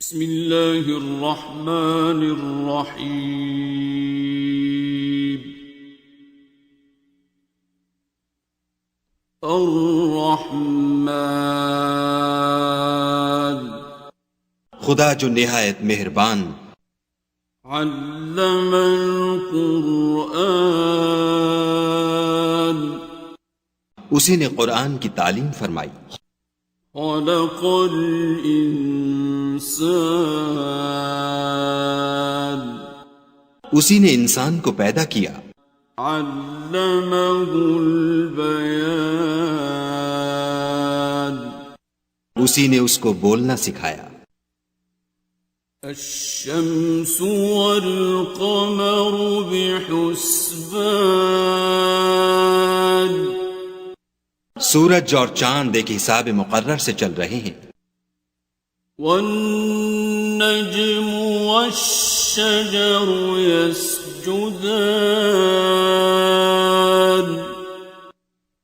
بسم اللہ الرحمن الرحیم الرحمن خدا جو نہایت مہربان، علم القرآن اسی نے قرآن کی تعلیم فرمائی، خلق الانسان اسی نے انسان کو پیدا کیا، علمہ البیان اسی نے اس کو بولنا سکھایا، الشمس والقمر بحسبان سورج اور چاند ایک حساب مقرر سے چل رہے ہیں، والنجم والشجر يسجدان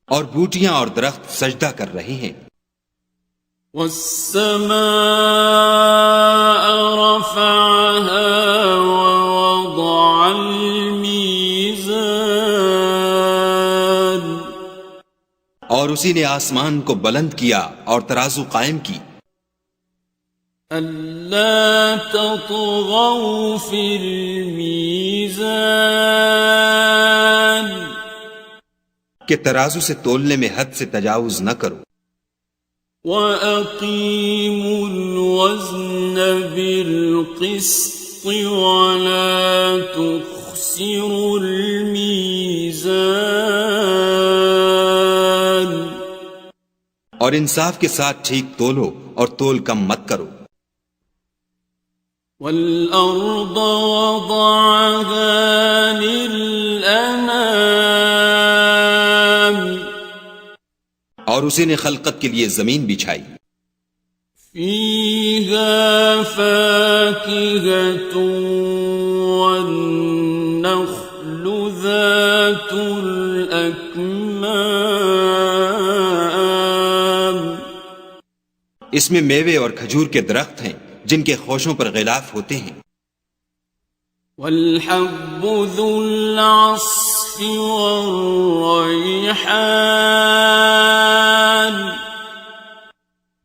اور بوٹیاں اور درخت سجدہ کر رہے ہیں، والسماء رفعها ووضع الميزان اور اسی نے آسمان کو بلند کیا اور ترازو قائم کی، ألا تطغوا في الميزان کہ ترازو سے تولنے میں حد سے تجاوز نہ کرو، وَأَقِيمُوا الْوَزْنَ بِالْقِسْطِ وَلَا تُخْسِرُوا الْمِيزَانَ اور انصاف کے ساتھ ٹھیک تولو اور تول کم مت کرو، وَالْأَرْضَ وَضَعَهَا لِلْأَنَامِ اور اسی نے خلقت کے لیے زمین بچھائی، فِيهَا فَاكِهَةٌ وَالنَّخْلُ ذَاتُ الْأَكْمَامِ اس میں میوے اور کھجور کے درخت ہیں جن کے خوشوں پر غلاف ہوتے ہیں، وَالْحَبُّ ذُو الْعَصْفِ وَالرَّيْحَانِ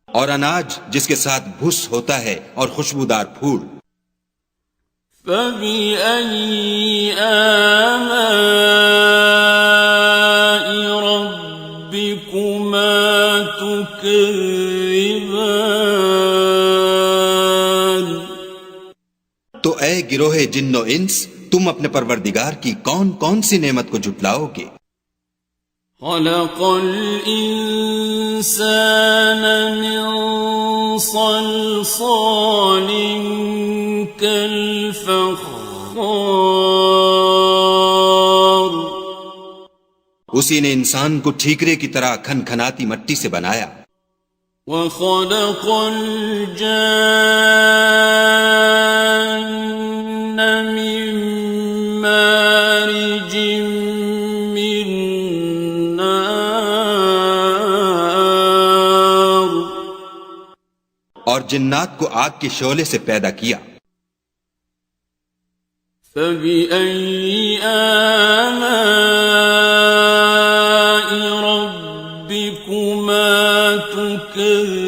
اور اناج جس کے ساتھ بھس ہوتا ہے اور خوشبودار پھول، فَبِأَيِّ آلَاءِ رَبِّكُمَا تُكَذِّبَانِ تو اے گروہ جن و انس، تم اپنے پروردگار کی کون کون سی نعمت کو جھٹلاؤ گے؟ خلق الانسان من صلصال كالفخار اسی نے انسان کو ٹھیکرے کی طرح کھن کھناتی مٹی سے بنایا، وخلق الجان من مارج من نار اور جنات کو آگ کے شعلے سے پیدا کیا، فبأي آلاء ربكما تكذبان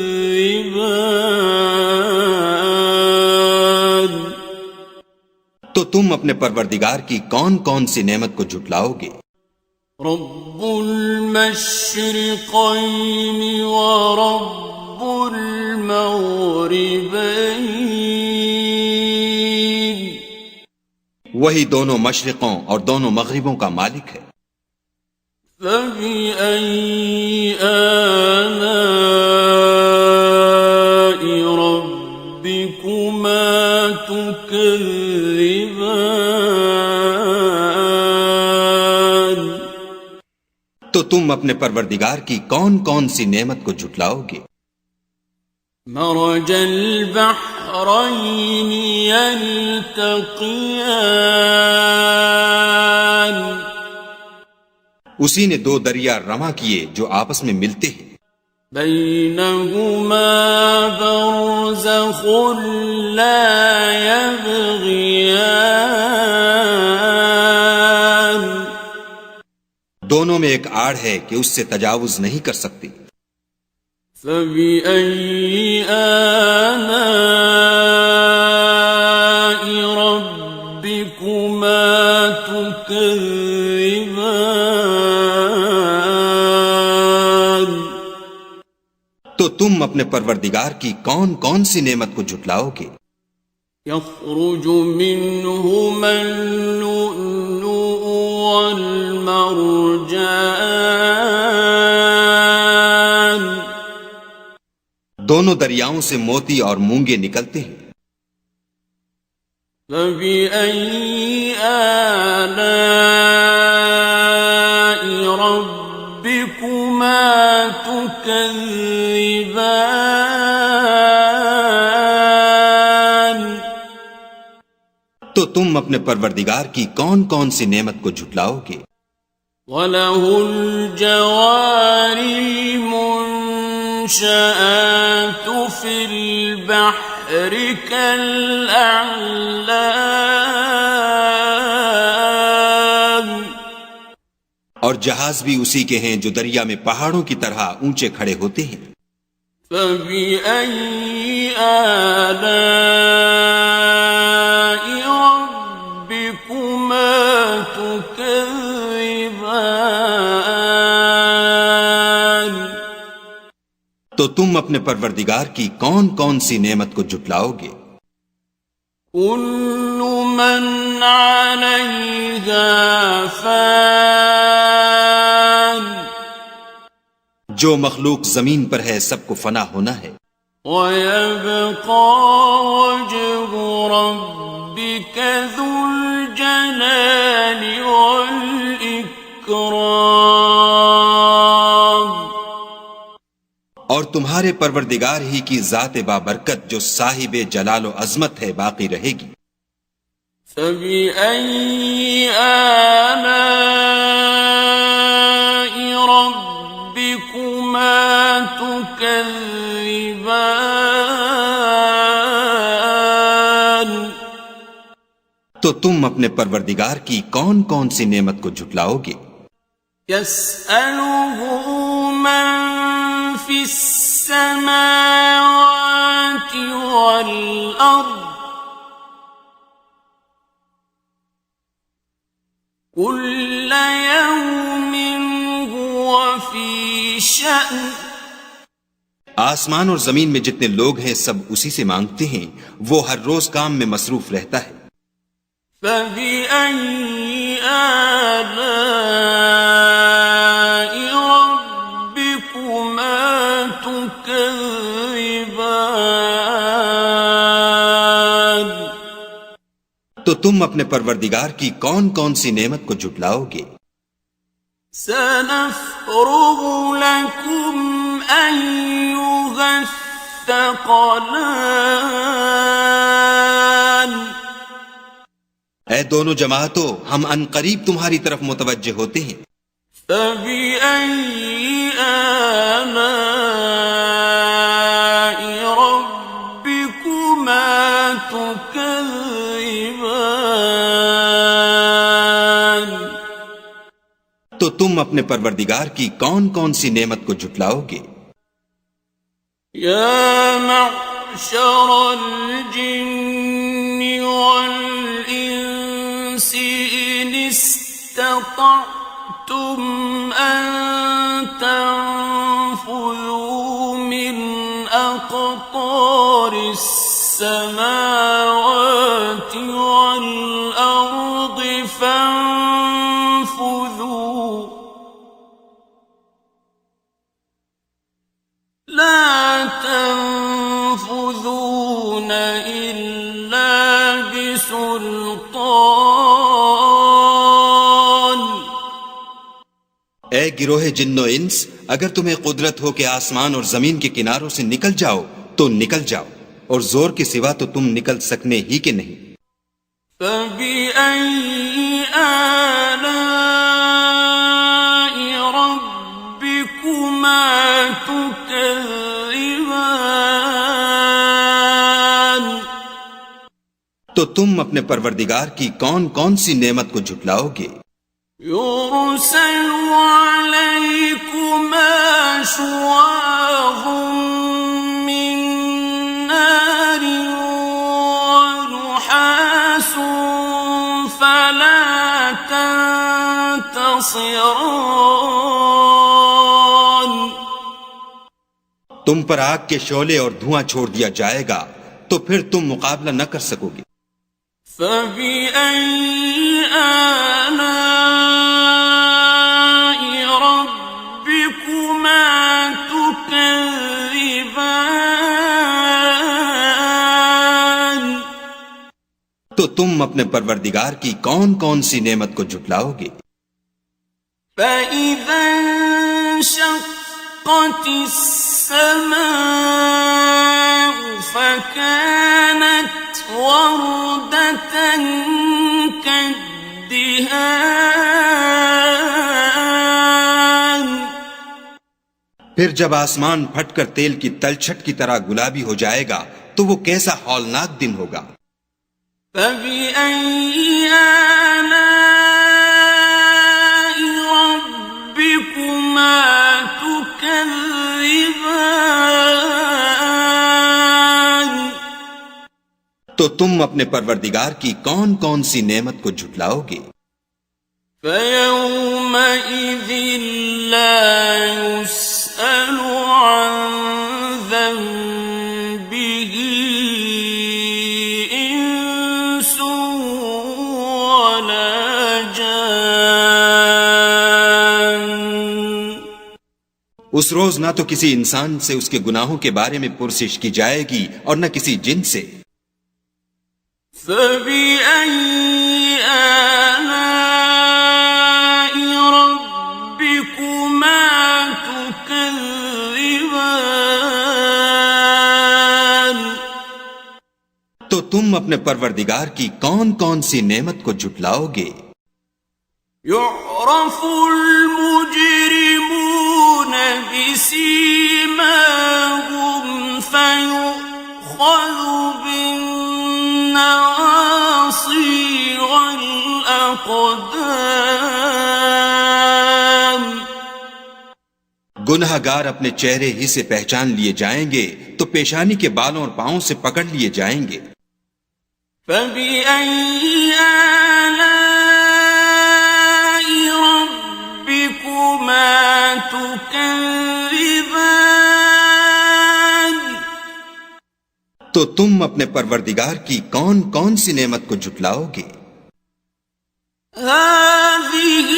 تو تم اپنے پروردگار کی کون کون سی نعمت کو جھٹلاؤ گے؟ رب المشرقين ورب المغربين وہی دونوں مشرقوں اور دونوں مغربوں کا مالک ہے، فبأي آلاء ربكما تكذبان تو تم اپنے پروردگار کی کون کون سی نعمت کو جھٹلاؤ گے؟ مرج البحرين يلتقيان اسی نے دو دریا رواں کیے جو آپس میں ملتے ہیں، بينهما برزخ لا يبغيان دونوں میں ایک آڑ ہے کہ اس سے تجاوز نہیں کر سکتی. فبأي آلاء ربكما تكذبان تو تم اپنے پروردگار کی کون کون سی نعمت کو جھٹلاؤ گے؟ يخرج منهما اللؤلؤ والمرجان دونوں دریاؤں سے موتی اور مونگے نکلتے ہیں. فبأي آلاء ربكما تكذبان تو تم اپنے پروردگار کی کون کون سی نعمت کو جھٹلاؤ گے؟ وَلَهُ الْجَوَارِ الْمُنشَآتُ فِي الْبَحْرِ كَالْأَعْلَامِ اور جہاز بھی اسی کے ہیں جو دریا میں پہاڑوں کی طرح اونچے کھڑے ہوتے ہیں. فَبِأَيِّ آلَاءِ رَبِّكُمَا تُكَذِّبَانِ تو تم اپنے پروردگار کی کون کون سی نعمت کو جھٹلاؤ گے؟ كُلُّ مَنْ عَلَيْهَا فَانٍ جو مخلوق زمین پر ہے سب کو فنا ہونا ہے. وَيَبْقَى وَجْهُ رَبِّكَ ذُو الْجَلَالِ وَالْإِكْرَامِ اور تمہارے پروردگار ہی کی ذات بابرکت جو صاحب جلال و عظمت ہے باقی رہے گی. فَبِأَيِّ آلَاءِ رَبِّكُمَا تُكَذِّبَانِ تو تم اپنے پروردگار کی کون کون سی نعمت کو جھٹلاؤ گے؟ يَسْأَلُهُ مَن فِي السَّمَاوَاتِ وَالْأَرْضِ كُلَّ يَوْمٍ هُوَ فِي شَأْنٍ آسمان اور زمین میں جتنے لوگ ہیں سب اسی سے مانگتے ہیں، وہ ہر روز کام میں مصروف رہتا ہے. فَبِأَيِّ آلَاءِ رَبِّكُمَا تُكَذِّبَانِ تو تم اپنے پروردگار کی کون کون سی نعمت کو جھٹلاؤ گے؟ سَنَفْرُغُ لَكُمْ أَيُّهَ الثَّقَلَانِ اے دونوں جماعتوں، ہم ان قریب تمہاری طرف متوجہ ہوتے ہیں. فَبِأَيِّ آلَاءِ رَبِّكُمَا تُكَذِّبَانِ تو تم اپنے پروردگار کی کون کون سی نعمت کو جھٹلاؤ گے؟ يَا مَعْشَرَ الْجِنِّ وَالْإِنسِ إِنِ اسْتَطَعْتُمْ أَن تَنفُذُوا مِنْ أَقْطَارِ السَّمَاوَاتِ وَالْأَرْضِ فَانفُذُوا لَا تَنفُذُونَ إِلَّا بِسُلْطَانٍ اے گروہ جن و انس، اگر تمہیں قدرت ہو کہ آسمان اور زمین کے کناروں سے نکل جاؤ تو نکل جاؤ، اور زور کے سوا تو تم نکل سکنے ہی کے نہیں. فَبِأَيِّ آلَاءِ رَبِّكُمَا ربكما تكذبان تو تم اپنے پروردگار کی کون کون سی نعمت کو جھٹلاؤ گے؟ يرسل عليكما شواظ من نار ونحاس فلا تنتصران تم پر آگ کے شعلے اور دھواں چھوڑ دیا جائے گا تو پھر تم مقابلہ نہ کر سکو گے۔ فبأي آلاء ربكما تكذبان تو تم اپنے پروردگار کی کون کون سی نعمت کو جھٹلاؤ گے؟ فإذا انشقت السماء فكانت وردة كالدهان پھر جب آسمان پھٹ کر تیل کی تلچھٹ کی طرح گلابی ہو جائے گا تو وہ کیسا ہولناک دن ہوگا۔ فبأي آلاء ربكما تكذبان تو تم اپنے پروردگار کی کون کون سی نعمت کو جھٹلاؤ گے؟ فيومئذ لا يسأل عن ذنبه إنس ولا جان اس روز نہ تو کسی انسان سے اس کے گناہوں کے بارے میں پرسش کی جائے گی اور نہ کسی جن سے۔ فبأي آلاء ربكما تكذبان تو تم اپنے پروردگار کی کون کون سی نعمت کو جھٹلاؤ گے؟ يعرف المجرمون بسيماهم فيؤخذ بالنواصي والأقدام گناہ گار اپنے چہرے ہی سے پہچان لیے جائیں گے تو پیشانی کے بالوں اور پاؤں سے پکڑ لیے جائیں گے۔ فبأي آلاء ربكما تكذبان تو تم اپنے پروردگار کی کون کون سی نعمت کو جھٹلاؤ گے؟ هذه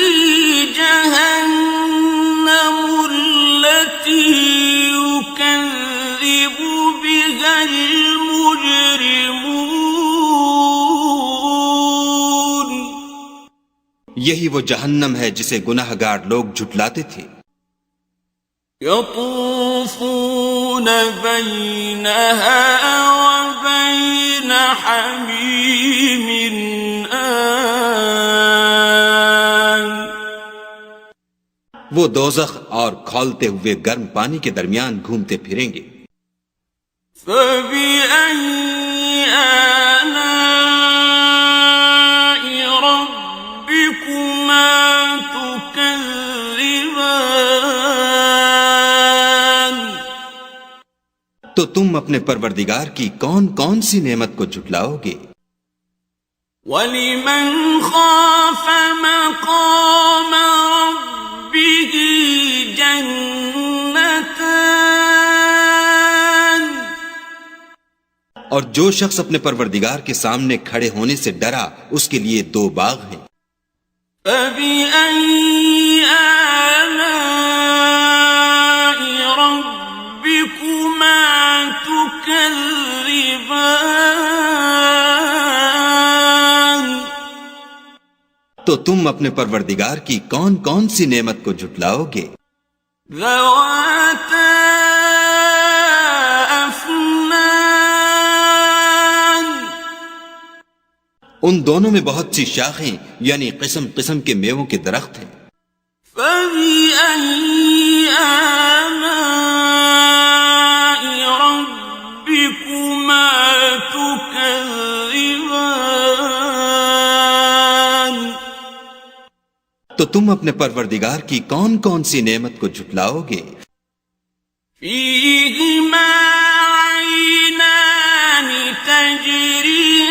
جهنم التي يكذب بها المجرمون یہی وہ جہنم ہے جسے گناہ گار لوگ جھٹلاتے تھے۔ يطوفون بينها وبين حميم آن وہ دوزخ اور کھولتے ہوئے گرم پانی کے درمیان گھومتے پھریں گے۔ فبأي آلاء ربكما تكذبان تو تم اپنے پروردگار کی کون کون سی نعمت کو جھٹلاؤ گے؟ وَلِمَنْ خَافَ مَقَامَ رَبِّهِ جَنَّتَانِ اور جو شخص اپنے پروردگار کے سامنے کھڑے ہونے سے ڈرا اس کے لیے دو باغ ہیں۔ فَبِأَيِّ آلَاءِ رَبِّكُمَا تُكَذِّبَانِ تو تم اپنے پروردگار کی کون کون سی نعمت کو جھٹلاؤ گے؟ ذَوَاتَا أَفْنَانٍ ان دونوں میں بہت سی شاخیں یعنی قسم قسم کے میووں کے درخت ہیں۔ فَبِأَيِّ تو تم اپنے پروردگار کی کون کون سی نعمت کو جھٹلاؤ گے؟ فیہما عینان تجریان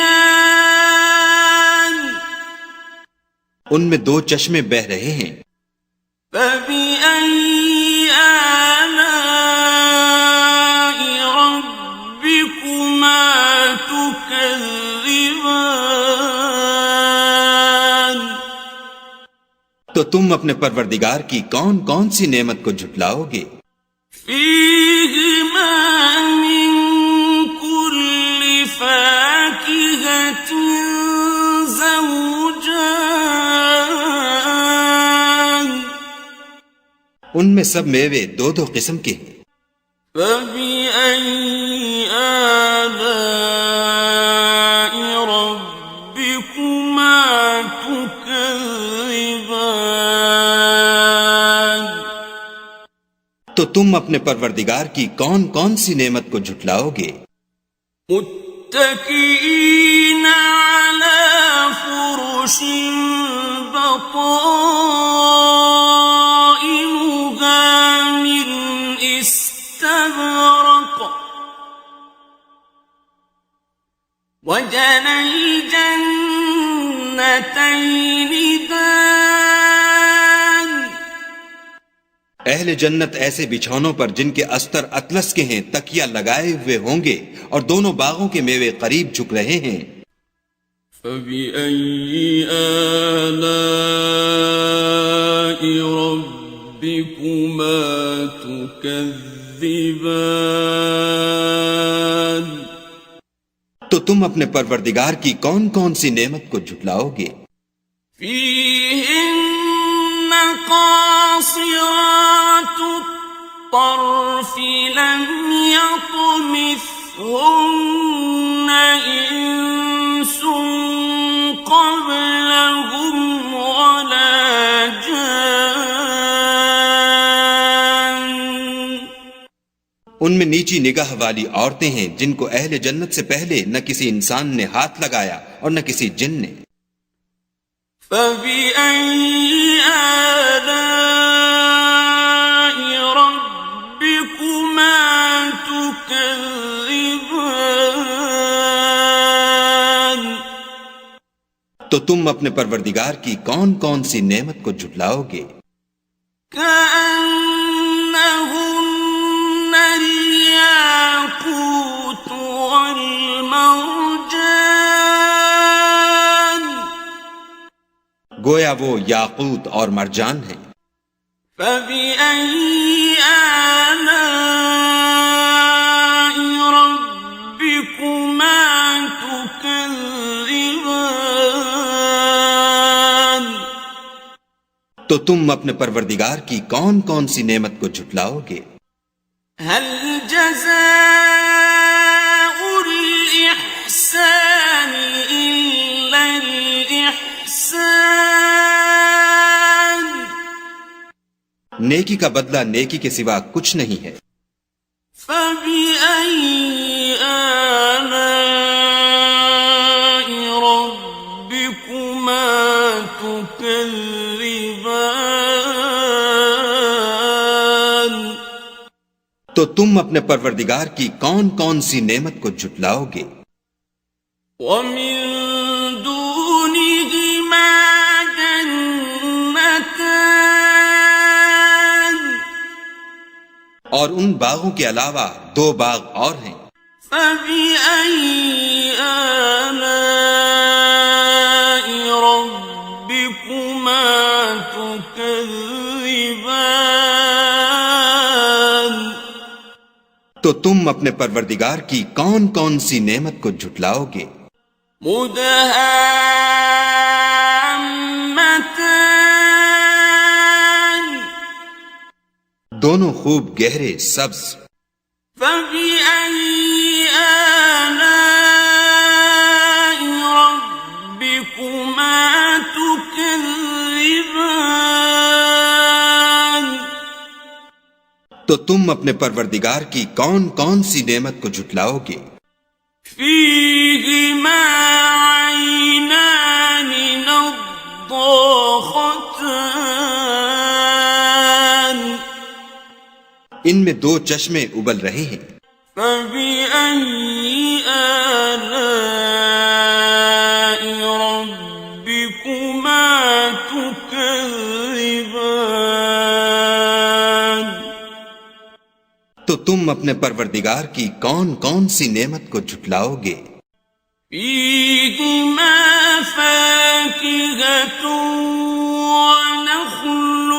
ان میں دو چشمے بہہ رہے ہیں۔ فبأي آلاء ربكما تكذبان تو تم اپنے پروردگار کی کون کون سی نعمت کو جھٹلاؤ گے؟ فيهما من كل فاكهة زوجان ان میں سب میوے دو دو قسم کے ہیں۔ فبأي آلاء ربكما تكذبان تو تم اپنے پروردگار کی کون کون سی نعمت کو جھٹلاؤ گے؟ متكئين على فرش بطائنها من استبرق وجنى الجنتين دان اہل جنت ایسے بچھونوں پر جن کے استر اطلس کے ہیں تکیہ لگائے ہوئے ہوں گے، اور دونوں باغوں کے میوے قریب جھک رہے ہیں۔ فبأي آلاء ربكما تكذبان تو تم اپنے پروردگار کی کون کون سی نعمت کو جھٹلاؤ گے؟ فيهن قاصرات الطرف لم يطمثهن إنس قبلهم ولا جان ان میں نیچی نگاہ والی عورتیں ہیں جن کو اہل جنت سے پہلے نہ کسی انسان نے ہاتھ لگایا اور نہ کسی جن نے۔ فبأي آلاء ربكما تكذبان تو تم اپنے پروردگار کی کون کون سی نعمت کو جھٹلاؤ گے؟ كأنهن الياقوت والمرجان گویا وہ یاقوت اور مرجان ہیں۔ فبأي آلاء ربكما تكذبان تو تم اپنے پروردگار کی کون کون سی نعمت کو جھٹلاؤ گے؟ هل جزاء الإحسان إلا الإحسان نیکی کا بدلہ نیکی کے سوا کچھ نہیں ہے۔ فبأي آلاء ربكما تكذبان تو تم اپنے پروردگار کی کون کون سی نعمت کو جھٹلاؤ گے؟ ومن دونهما جنتان اور ان باغوں کے علاوہ دو باغ اور ہیں۔ فبأي آلاء ربكما تكذبان تو تم اپنے پروردگار کی کون کون سی نعمت کو جھٹلاؤ گے؟ مدهامتان دونوں خوب گہرے سبز۔ فبأي آلاء ربكما تكذبان تو تم اپنے پروردگار کی کون کون سی نعمت کو جھٹلاؤ گے؟ فيهما عينان نضاختان ان میں 2 چشمے ابل رہے ہیں. فبأي آلاء ربكما تكذبان. تو تم اپنے پروردگار کی کون کون سی نعمت کو جھٹلاؤ گے؟ فيهما فاكهة ونخل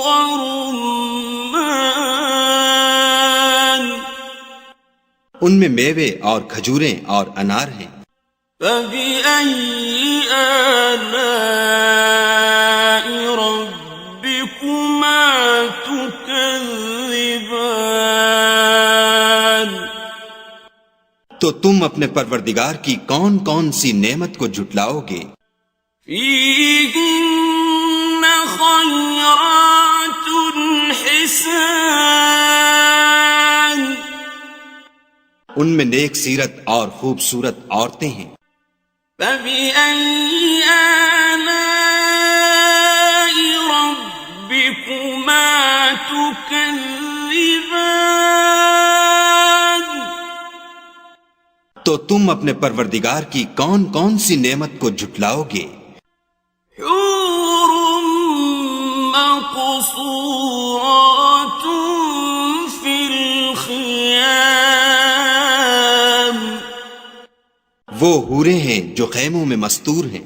ورمان. ان میں میوے اور کھجوریں اور انار ہیں. فبأي آلاء ربكما تكذبان. تو تم اپنے پروردگار کی کون کون سی نعمت کو جھٹلاؤ گے؟ فيهن خيرات حسان. ان میں نیک سیرت اور خوبصورت عورتیں ہیں. فبأي آلاء ربكما تكذبان. تو تم اپنے پروردگار کی کون کون سی نعمت کو جھٹلاؤ گے؟ حور مقصورات في الخيام. وہ حوریں ہیں جو خیموں میں مستور ہیں.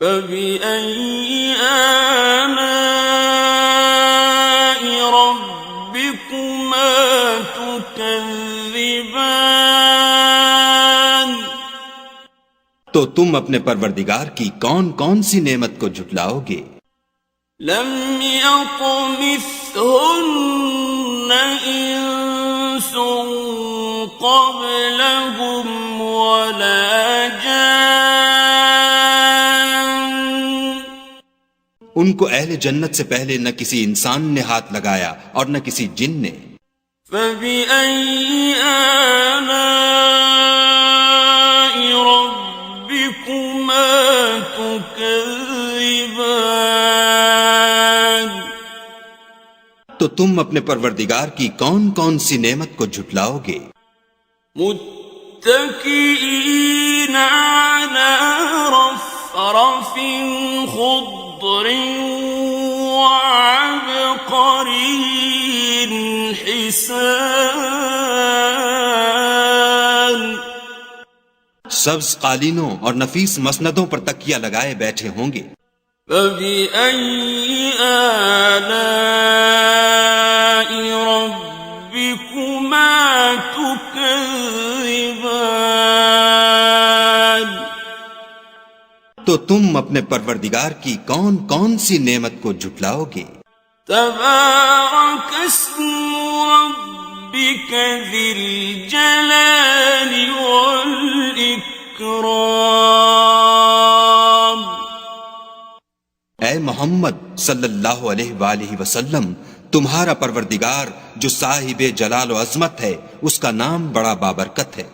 فبأي آلاء ربكما تكذبان. تو تم اپنے پروردگار کی کون کون سی نعمت کو جھٹلاؤ گے؟ لم يطمثهن إنس قبلهم ولا جان. ان کو اہل جنت سے پہلے نہ کسی انسان نے ہاتھ لگایا اور نہ کسی جن نے. فبأي آلاء ربكما تكذبان. تو تم اپنے پروردگار کی کون کون سی نعمت کو جھٹلاؤ گے؟ متكئين على رفرف خضر وعبقري حسان. سبز قالینوں اور نفیس مسندوں پر تکیہ لگائے بیٹھے ہوں گے. فبأي آلاء ربكما تكذبان. تو تم اپنے پروردگار کی کون کون سی نعمت کو جھٹلاؤ گے؟ تبارك اسم ربك ذي الجلال والإكرام. اے محمد صلی اللہ علیہ وآلہ وسلم، تمہارا پروردگار جو صاحب جلال و عظمت ہے، اس کا نام بڑا بابرکت ہے.